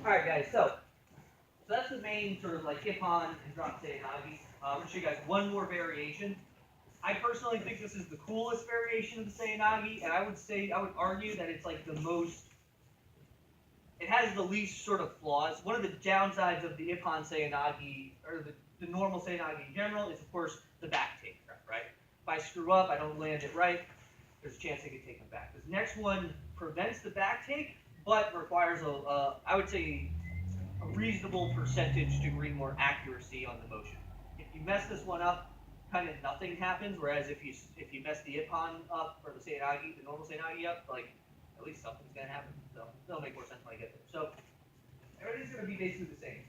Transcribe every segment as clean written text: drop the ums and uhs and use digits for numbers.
Alright guys, so that's the main sort of like Ippon and drop Seoi Nage. I'm going to show you guys one more variation. I personally think this is the coolest variation of the Seoi Nage, and I would argue that it's like the most, it has the least sort of flaws. One of the downsides of the Ippon Seoi Nage, or the normal Seoi Nage in general, is of course the back take, right? If I screw up, I don't land it right, there's a chance I get taken back. This next one prevents the back take, but requires I would say, a reasonable percentage degree more accuracy on the motion. If you mess this one up, kind of nothing happens. Whereas if you mess the Ippon up or the Seoi Nage, the normal Seoi Nage up, like at least something's gonna happen. So it'll make more sense when I get there. So everything's gonna be basically the same.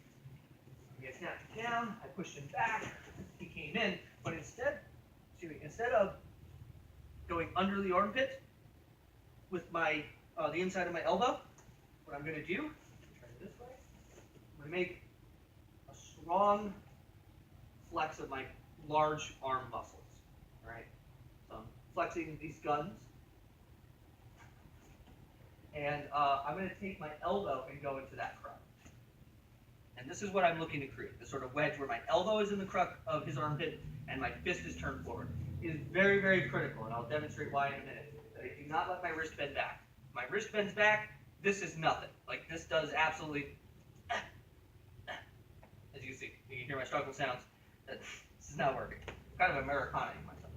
I snapped it down, I pushed him back, he came in, but instead of going under the armpit with my the inside of my elbow, what I'm gonna do, turn it this way, I'm gonna make a strong flex of my large arm muscles. All right, so I'm flexing these guns, and I'm going to take my elbow and go into that crutch. And this is what I'm looking to create, this sort of wedge where my elbow is in the crutch of his armpit and my fist is turned forward. It is very, very critical, and I'll demonstrate why in a minute, that I do not let my wrist bend back. If my wrist bends back, this is nothing. Like this does absolutely, as you can see, you can hear my struggle sounds. This is not working. I'm kind of Americanaing myself.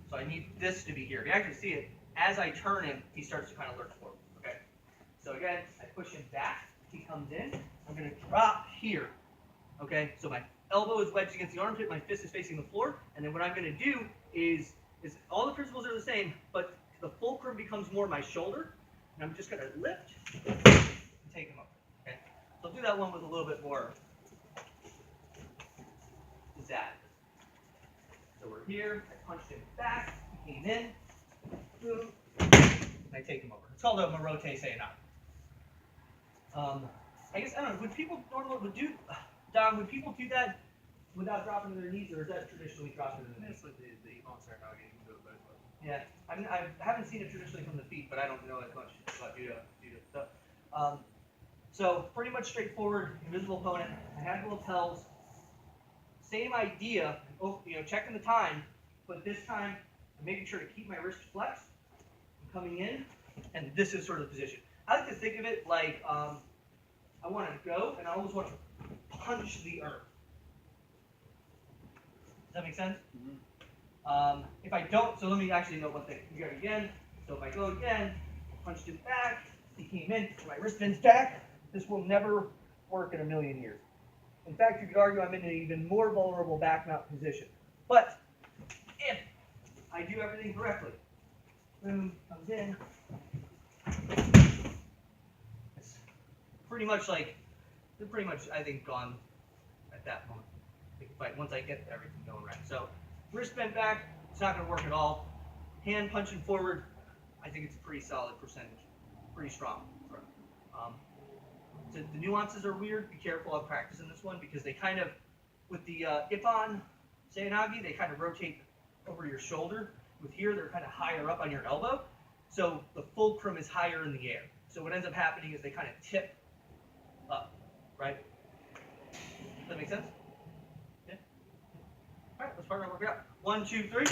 So I need this to be here. You actually see it, as I turn him, he starts to kind of lurch forward. Okay. So again, I push him back, he comes in, I'm going to drop here. Okay, so my elbow is wedged against the armpit, my fist is facing the floor, and then what I'm going to do is all the principles are the same, but the fulcrum becomes more my shoulder, and I'm just going to lift and take him up. Okay, so I'll do that one with a little bit more zazz. So we're here, I punched him back, he came in, boom, and I take him over. It's called a Morote Seoi Nage. I guess, I don't know, would people normally do that without dropping to their knees, or is that traditionally dropping to the knees? It's like the Ippon Seoi Nage, you can do it both ways. Yeah, I haven't seen it traditionally from the feet, but I don't know as much about judo. So pretty much straightforward, invisible opponent. I had the lapels. Same idea, checking the time, but this time I'm making sure to keep my wrist flexed. I'm coming in, and this is sort of the position. I like to think of it like I want to go, and I almost want to punch the earth. Does that make sense? Mm-hmm. If I don't, so let me actually note one thing. You go again. So if I go again, punched him back, he came in, my wrist bends back. This will never work in a million years. In fact, you could argue I'm in an even more vulnerable back mount position. But if I do everything correctly, boom, comes in. It's pretty much like, they're pretty much, I think, gone at that moment. Once I get everything going right. So wrist bent back, it's not going to work at all. Hand punching forward, I think it's a pretty solid percentage, pretty strong. So the nuances are weird. Be careful of practicing this one because they kind of, with the Ippon Seoi Nage, they kind of rotate over your shoulder. With here, they're kind of higher up on your elbow, so the fulcrum is higher in the air. So what ends up happening is they kind of tip up, right? Does that make sense? Yeah. All right, let's start working out. 1, 2, 3.